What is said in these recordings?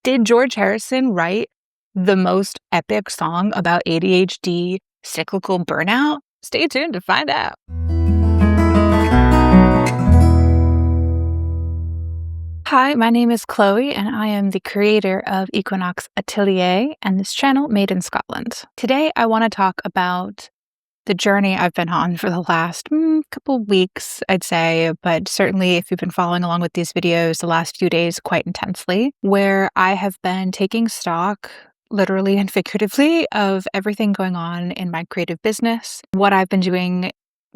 Did George Harrison write the most epic song about ADHD cyclical burnout? Stay tuned to find out. Hi, my name is Chloe, and I am the creator of Equinox Atelier and this channel made in Scotland. Today, I want to talk about the journey I've been on for the last couple weeks, I'd say, but certainly if you've been following along with these videos the last few days quite intensely, where I have been taking stock, literally and figuratively, of everything going on in my creative business, what I've been doing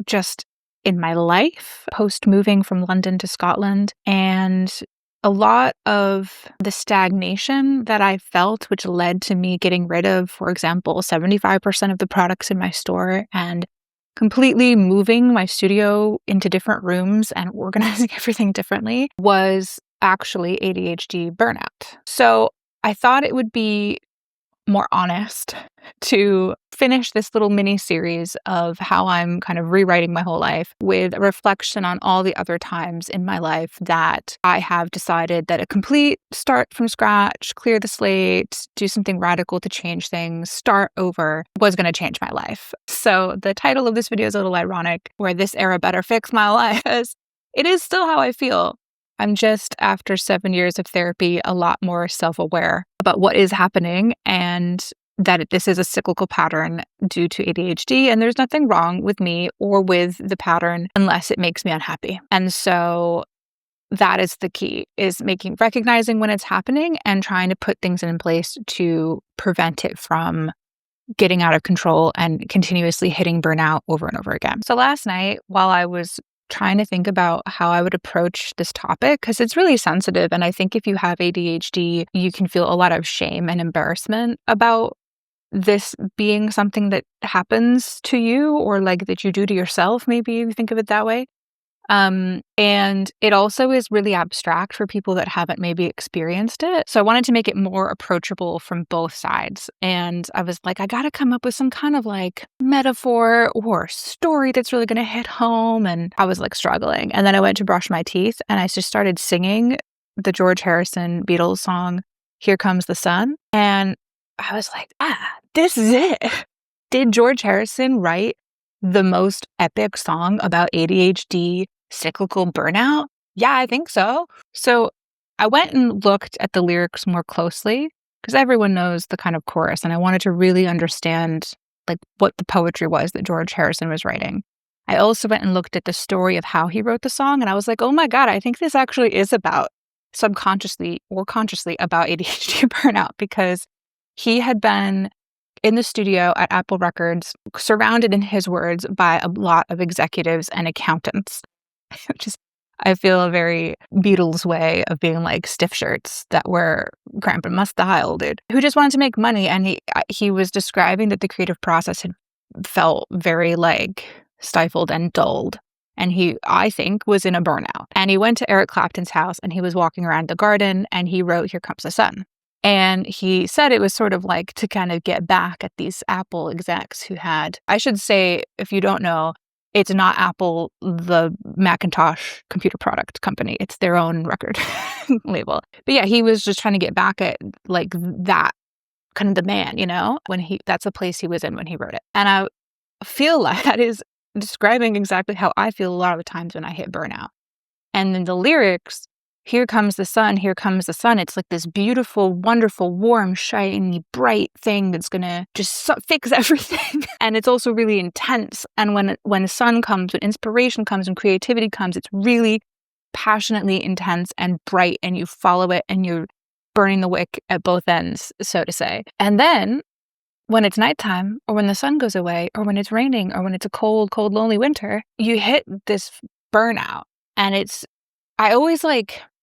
just in my life, post-moving from London to Scotland, and a lot of the stagnation that I felt, which led to me getting rid of, for example, 75% of the products in my store and completely moving my studio into different rooms and organizing everything differently, was actually ADHD burnout. So I thought it would be more honest to finish this little mini series of how I'm kind of rewriting my whole life with a reflection on all the other times in my life that I have decided that a complete start from scratch, clear the slate, do something radical to change things, start over was going to change my life. So the title of this video is a little ironic, where this era better fix my life, because it is still how I feel. I'm just, after 7 years of therapy, a lot more self-aware about what is happening and that this is a cyclical pattern due to ADHD, and there's nothing wrong with me or with the pattern unless it makes me unhappy. And so that is the key, is recognizing when it's happening and trying to put things in place to prevent it from getting out of control and continuously hitting burnout over and over again. So last night, while I was trying to think about how I would approach this topic, because it's really sensitive. And I think if you have ADHD, you can feel a lot of shame and embarrassment about this being something that happens to you, or like that you do to yourself, maybe if you think of it that way. And it also is really abstract for people that haven't maybe experienced it. So I wanted to make it more approachable from both sides. And I was like, I got to come up with some kind of like metaphor or story that's really going to hit home. And I was like struggling. And then I went to brush my teeth and I just started singing the George Harrison Beatles song, Here Comes the Sun. And I was like, this is it. Did George Harrison write the most epic song about ADHD cyclical burnout? Yeah, I think so. So I went and looked at the lyrics more closely, because everyone knows the kind of chorus, and I wanted to really understand like what the poetry was that George Harrison was writing. I also went and looked at the story of how he wrote the song, and I was like, oh my God, I think this actually is about, subconsciously or consciously, about ADHD burnout, because he had been in the studio at Apple Records, surrounded, in his words, by a lot of executives and accountants, which is, I feel, a very Beatles way of being like stiff shirts that were cramping my style, dude, who just wanted to make money. And he was describing that the creative process had felt very like stifled and dulled. And he, I think, was in a burnout. And he went to Eric Clapton's house and he was walking around the garden and he wrote, Here Comes the Sun. And he said it was sort of like to kind of get back at these Apple execs who had, I should say, if you don't know, it's not Apple, the Macintosh computer product company. It's their own record label. But yeah, he was just trying to get back at like that kind of demand, that's the place he was in when he wrote it. And I feel like that is describing exactly how I feel a lot of the times when I hit burnout. And then the lyrics, Here comes the sun, here comes the sun. It's like this beautiful, wonderful, warm, shiny, bright thing that's going to just fix everything. And it's also really intense. And when the sun comes, when inspiration comes, when creativity comes, it's really passionately intense and bright, and you follow it and you're burning the wick at both ends, so to say. And then when it's nighttime, or when the sun goes away, or when it's raining, or when it's a cold, cold, lonely winter, you hit this burnout. And I always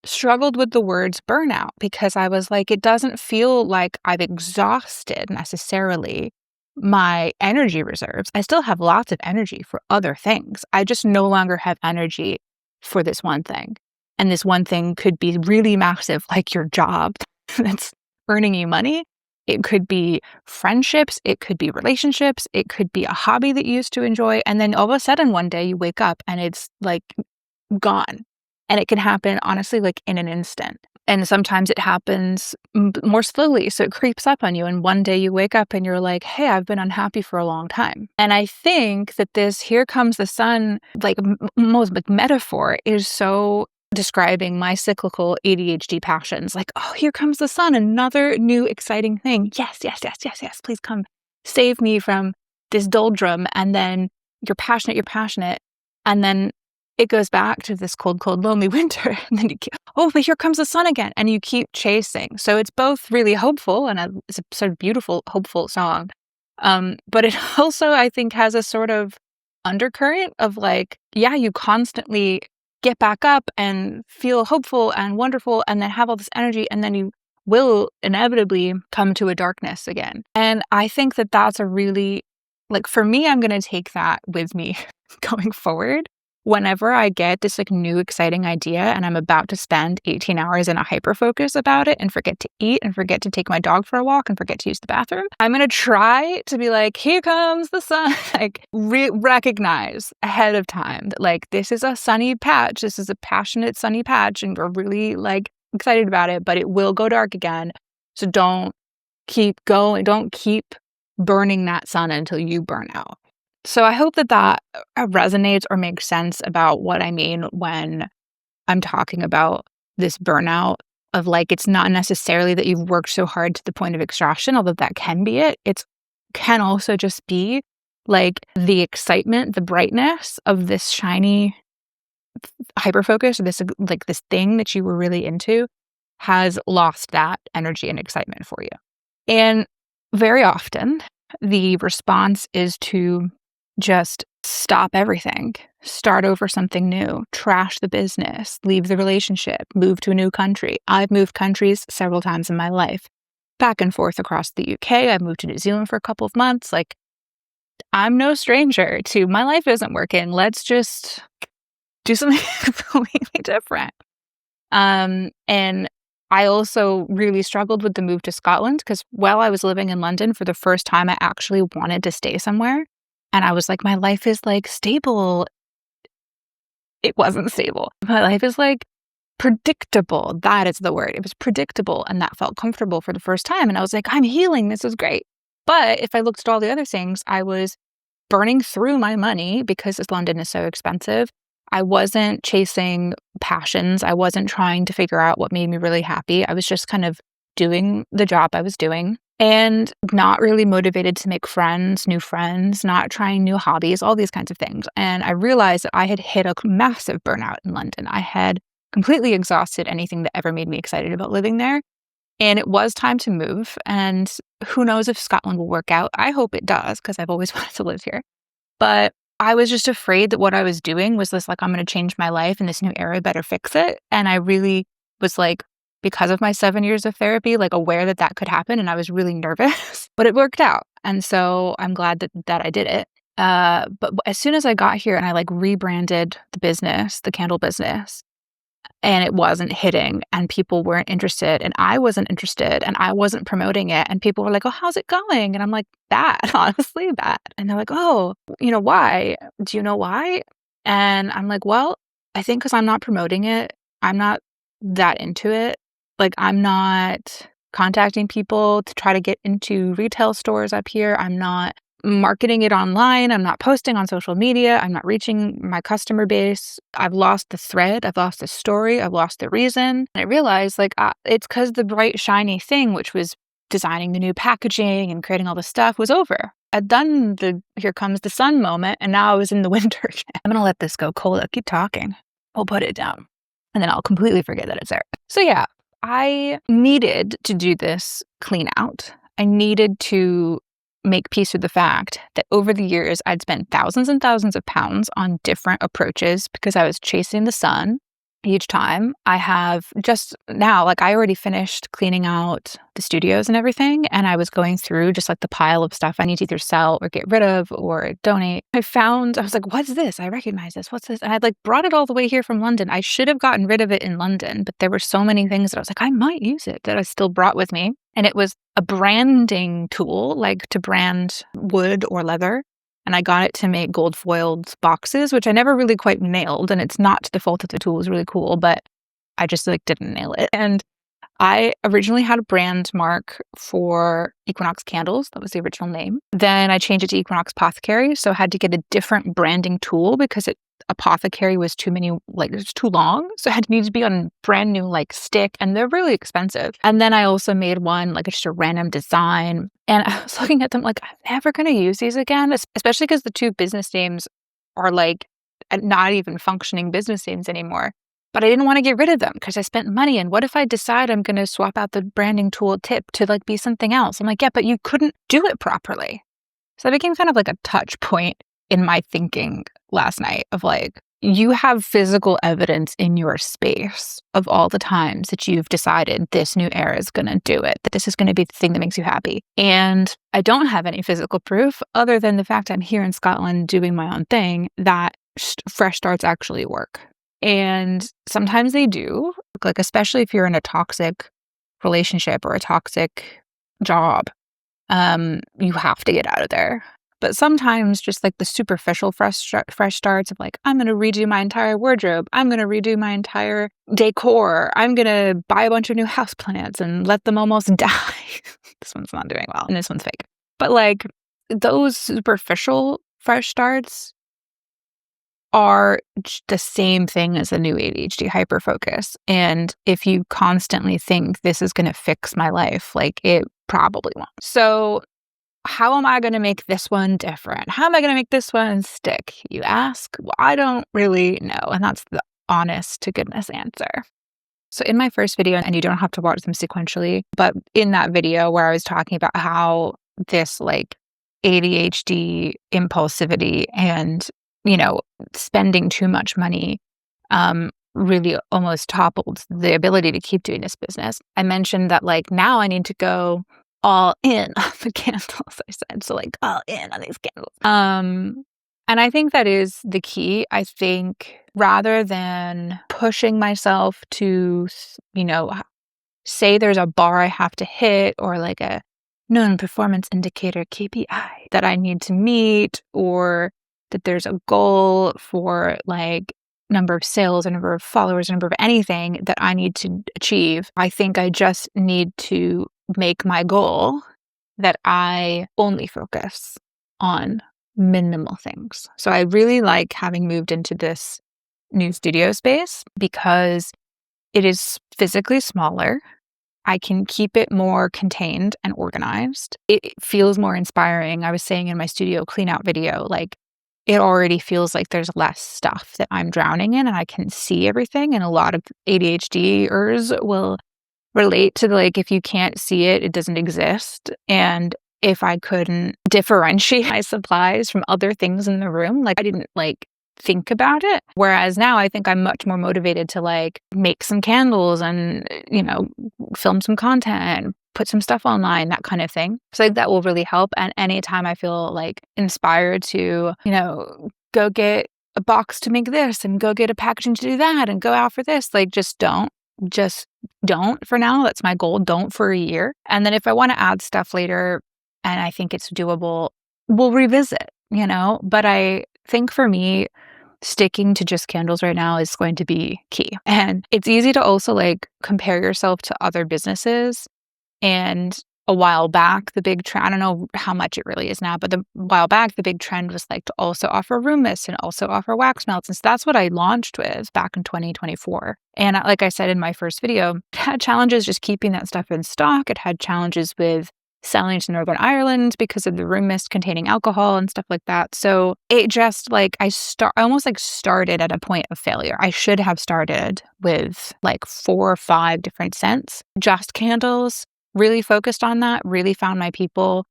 struggled with the words burnout, because I was like, it doesn't feel like I've exhausted necessarily my energy reserves. I still have lots of energy for other things. I just no longer have energy for this one thing. And this one thing could be really massive, like your job that's earning you money. It could be friendships. It could be relationships. It could be a hobby that you used to enjoy. And then all of a sudden one day you wake up and it's like gone. And it can happen, honestly, like in an instant. And sometimes it happens more slowly. So it creeps up on you. And one day you wake up and you're like, hey, I've been unhappy for a long time. And I think that this here comes the sun, like most like metaphor is so describing my cyclical ADHD passions. Like, oh, here comes the sun, another new exciting thing. Yes, yes, yes, yes, yes. Please come save me from this doldrum. And then you're passionate. And then it goes back to this cold, cold, lonely winter. And then but here comes the sun again. And you keep chasing. So it's both really hopeful and it's a sort of beautiful, hopeful song. But it also, I think, has a sort of undercurrent of like, yeah, you constantly get back up and feel hopeful and wonderful and then have all this energy. And then you will inevitably come to a darkness again. And I think that that's a really, like, for me, I'm going to take that with me going forward. Whenever I get this like new exciting idea and I'm about to spend 18 hours in a hyperfocus about it and forget to eat and forget to take my dog for a walk and forget to use the bathroom, I'm going to try to be like, here comes the sun, like recognize ahead of time that like, this is a sunny patch. This is a passionate sunny patch and we're really like excited about it, but it will go dark again. So don't keep going. Don't keep burning that sun until you burn out. So I hope that resonates or makes sense about what I mean when I'm talking about this burnout of like, it's not necessarily that you've worked so hard to the point of exhaustion, although that can be it. It can also just be like the excitement, the brightness of this shiny hyperfocus, or this thing that you were really into has lost that energy and excitement for you. And very often the response is to just stop everything, start over something new, trash the business, leave the relationship, move to a new country. I've moved countries several times in my life, back and forth across the UK. I've moved to New Zealand for a couple of months. Like, I'm no stranger to my life isn't working. Let's just do something completely different. And I also really struggled with the move to Scotland because while I was living in London, for the first time, I actually wanted to stay somewhere. And I was like, my life is like stable. It wasn't stable. My life is like predictable. That is the word. It was predictable. And that felt comfortable for the first time. And I was like, I'm healing. This is great. But if I looked at all the other things, I was burning through my money because London is so expensive. I wasn't chasing passions. I wasn't trying to figure out what made me really happy. I was just kind of doing the job I was doing and not really motivated to make friends, new friends, not trying new hobbies, all these kinds of things. And I realized that I had hit a massive burnout in London. I had completely exhausted anything that ever made me excited about living there. And it was time to move. And who knows if Scotland will work out. I hope it does because I've always wanted to live here. But I was just afraid that what I was doing was this, like, I'm going to change my life in this new era, better fix it. And I really was like, because of my 7 years of therapy, like aware that that could happen. And I was really nervous, but it worked out. And so I'm glad that I did it. But as soon as I got here and I like rebranded the business, the candle business, and it wasn't hitting and people weren't interested and I wasn't interested and I wasn't promoting it. And people were like, oh, how's it going? And I'm like, bad, honestly, bad. And they're like, oh, why? Do you know why? And I'm like, well, I think because I'm not promoting it. I'm not that into it. Like, I'm not contacting people to try to get into retail stores up here. I'm not marketing it online. I'm not posting on social media. I'm not reaching my customer base. I've lost the thread. I've lost the story. I've lost the reason. And I realized it's because the bright, shiny thing, which was designing the new packaging and creating all the stuff, was over. I'd done the here comes the sun moment, and now I was in the winter again. I'm going to let this go cold. I'll keep talking. I'll put it down, and then I'll completely forget that it's there. So yeah, I needed to do this clean out. I needed to make peace with the fact that over the years, I'd spent thousands and thousands of pounds on different approaches because I was chasing the sun each time. I have just now, I already finished cleaning out the studios and everything, and I was going through just the pile of stuff I need to either sell or get rid of or donate. I was like, what's this? I recognize this. What's this? And I'd brought it all the way here from London. I should have gotten rid of it in London, but there were so many things that I was like, I might use it, that I still brought with me. And it was a branding tool, to brand wood or leather. And I got it to make gold foiled boxes, which I never really quite nailed. And it's not to the fault of the tool. It was really cool, but I just didn't nail it. And I originally had a brand mark for Equinox Candles. That was the original name. Then I changed it to Equinox Apothecary. So I had to get a different branding tool because Apothecary was too many, like it's too long. So it needed to be on brand new like stick, and they're really expensive. And then I also made one like just a random design. And I was looking at them like, I'm never going to use these again, especially because the two business names are like not even functioning business names anymore. But I didn't want to get rid of them because I spent money. And what if I decide I'm going to swap out the branding tool tip to like be something else? I'm like, yeah, but you couldn't do it properly. So that became kind of like a touch point in my thinking last night of like, you have physical evidence in your space of all the times that you've decided this new era is going to do it, that this is going to be the thing that makes you happy. And I don't have any physical proof other than the fact I'm here in Scotland doing my own thing that fresh starts actually work. And sometimes they do, like especially if you're in a toxic relationship or a toxic job, you have to get out of there. But sometimes just like the superficial fresh starts of like, I'm going to redo my entire wardrobe. I'm going to redo my entire decor. I'm going to buy a bunch of new houseplants and let them almost die. This one's not doing well and this one's fake. But like those superficial fresh starts are the same thing as a new ADHD hyperfocus. And if you constantly think this is going to fix my life, like it probably won't. So how am I going to make this one different? How am I going to make this one stick? You ask? Well, I don't really know. And that's the honest to goodness answer. So in my first video, and you don't have to watch them sequentially, but in that video where I was talking about how this like ADHD impulsivity and spending too much money really almost toppled the ability to keep doing this business. I mentioned that like now I need to go all in on the candles, I said. So like all in on these candles. And I think that is the key. I think rather than pushing myself to, say there's a bar I have to hit or like a known performance indicator KPI that I need to meet, or that there's a goal for like number of sales, a number of followers, a number of anything that I need to achieve. I think I just need to make my goal that I only focus on minimal things. So I really like having moved into this new studio space because it is physically smaller. I can keep it more contained and organized. It feels more inspiring. I was saying in my studio clean out video, like it already feels like there's less stuff that I'm drowning in and I can see everything. And a lot of ADHDers will relate to like, if you can't see it, it doesn't exist. And if I couldn't differentiate my supplies from other things in the room, like I didn't like think about it. Whereas now I think I'm much more motivated to like make some candles and, film some content, put some stuff online, that kind of thing. So I think that will really help. And anytime I feel like inspired to, go get a box to make this and go get a packaging to do that and go out for this, like just don't for now. That's my goal. Don't for a year. And then if I want to add stuff later and I think it's doable, we'll revisit, But I think for me, sticking to just candles right now is going to be key. And it's easy to also like compare yourself to other businesses. And a while back, the big trend, I don't know how much it really is now, but a while back, the big trend was like to also offer room mists and also offer wax melts. And so that's what I launched with back in 2024. And like I said in my first video, it had challenges just keeping that stuff in stock. It had challenges with selling to Northern Ireland because of the room mist containing alcohol and stuff like that. So it just like, I almost like started at a point of failure. I should have started with like 4 or 5 different scents, just candles, really focused on that, really found my people,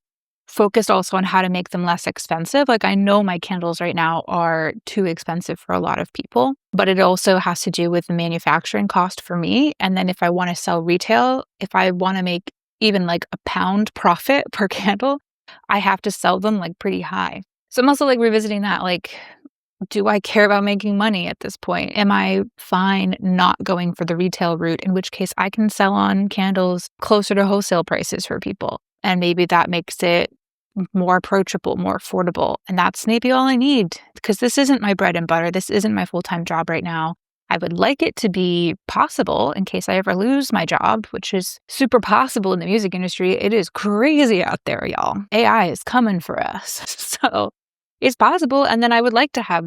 focused also on how to make them less expensive. Like I know my candles right now are too expensive for a lot of people, but it also has to do with the manufacturing cost for me. And then if I want to sell retail, if I want to make even like a pound profit per candle, I have to sell them like pretty high. So I'm also like revisiting that, like, do I care about making money at this point? Am I fine not going for the retail route, in which case I can sell on candles closer to wholesale prices for people. And maybe that makes it more approachable, more affordable. And that's maybe all I need, because this isn't my bread and butter. This isn't my full-time job right now. I would like it to be possible in case I ever lose my job, which is super possible in the music industry. It is crazy out there, y'all. AI is coming for us. So it's possible. And then I would like to have,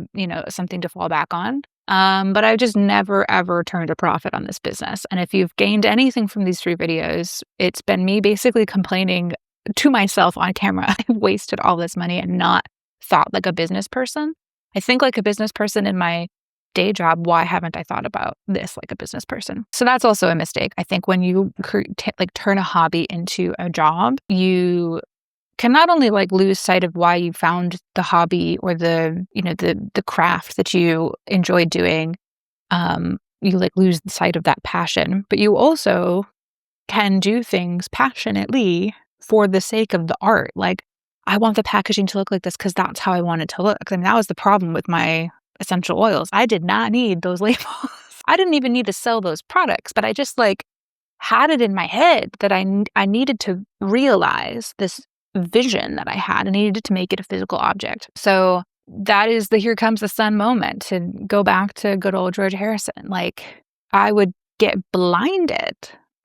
something to fall back on. But I've just never, ever turned a profit on this business. And if you've gained anything from these 3 videos, it's been me basically complaining to myself on camera. I've wasted all this money and not thought like a business person. I think like a business person in my day job. Why haven't I thought about this like a business person? So that's also a mistake. I think when you turn a hobby into a job, you can not only lose sight of why you found the hobby or the craft that you enjoy doing. You lose sight of that passion, but you also can do things passionately for the sake of the art. I want the packaging to look like this because that's how I want it to look. I mean, that was the problem with my essential oils. I did not need those labels. I didn't even need to sell those products, but I just had it in my head that I needed to realize this vision that I had. I needed to make it a physical object. So that is the here comes the sun moment, to go back to good old George Harrison. I would get blinded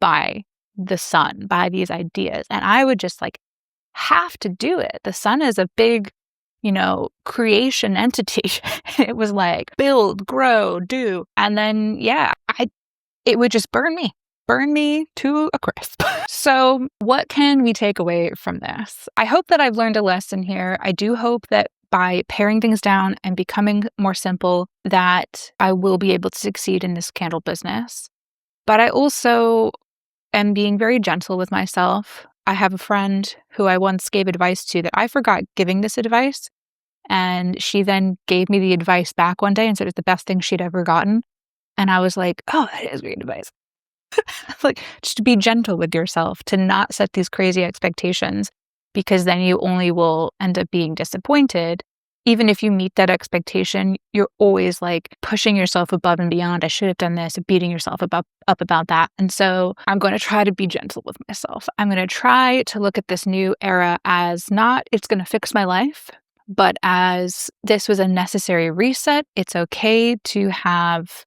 by the sun, by these ideas, and I would just have to do it. The sun is a big creation entity. It was build, grow, do. And then, it would just burn me to a crisp. So what can we take away from this? I hope that I've learned a lesson here. I do hope that by paring things down and becoming more simple, that I will be able to succeed in this candle business. But I also am being very gentle with myself. I have a friend who I once gave advice to that I forgot giving this advice. And she then gave me the advice back one day and said it was the best thing she'd ever gotten. And I was like, oh, that is great advice. Just to be gentle with yourself, to not set these crazy expectations, because then you only will end up being disappointed. Even if you meet that expectation, you're always pushing yourself above and beyond. I should have done this, beating yourself up about that. And so I'm going to try to be gentle with myself. I'm going to try to look at this new era as not, it's going to fix my life, but as this was a necessary reset. It's okay to have,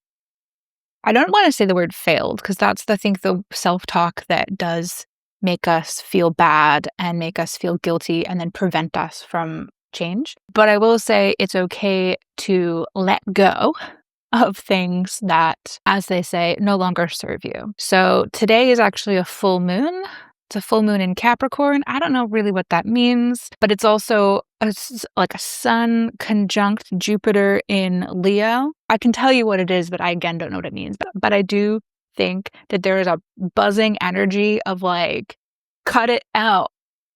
I don't want to say the word failed, because that's the self-talk that does make us feel bad and make us feel guilty and then prevent us from change. But I will say it's okay to let go of things that, as they say, no longer serve you. So today is actually a full moon. It's a full moon in Capricorn. I don't know really what that means, but it's also a sun conjunct Jupiter in Leo. I can tell you what it is, but I again don't know what it means. But I do think that there is a buzzing energy of cut it out,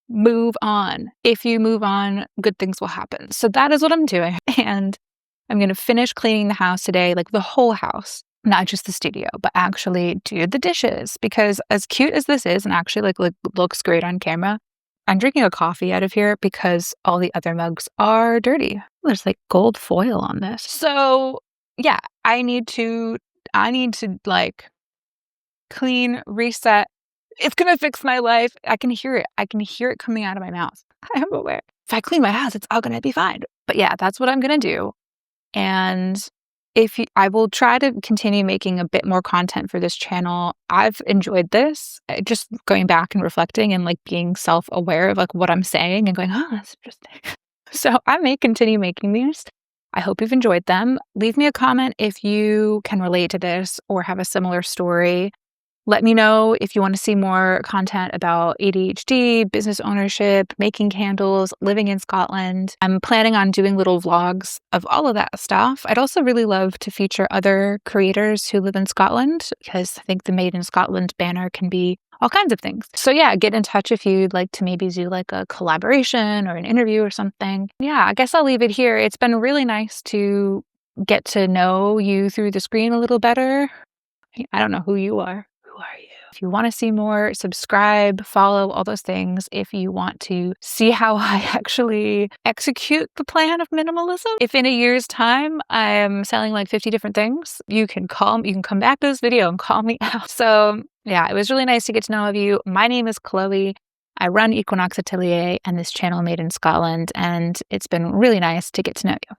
move on. If you move on, good things will happen. So that is what I'm doing. And I'm going to finish cleaning the house today, the whole house. Not just the studio, but actually do the dishes, because as cute as this is and actually looks great on camera, I'm drinking a coffee out of here because all the other mugs are dirty. There's gold foil on this. So yeah, I need to clean, reset. It's going to fix my life. I can hear it. I can hear it coming out of my mouth. I am aware. If I clean my house, it's all going to be fine. But yeah, that's what I'm going to do. And I will try to continue making a bit more content for this channel. I've enjoyed this, just going back and reflecting and being self-aware of what I'm saying and going, oh, that's interesting. So I may continue making these. I hope you've enjoyed them. Leave me a comment if you can relate to this or have a similar story. Let me know if you want to see more content about ADHD, business ownership, making candles, living in Scotland. I'm planning on doing little vlogs of all of that stuff. I'd also really love to feature other creators who live in Scotland, because I think the Made in Scotland banner can be all kinds of things. So yeah, get in touch if you'd like to maybe do a collaboration or an interview or something. Yeah, I guess I'll leave it here. It's been really nice to get to know you through the screen a little better. I don't know who you are. Who are you? If you want to see more, subscribe, follow, all those things. If you want to see how I actually execute the plan of minimalism, if in a year's time I am selling 50 different things, you can come back to this video and call me out. So yeah, it was really nice to get to know you. My name is Chloe. I run Equinox Atelier and this channel Made in Scotland, and it's been really nice to get to know you.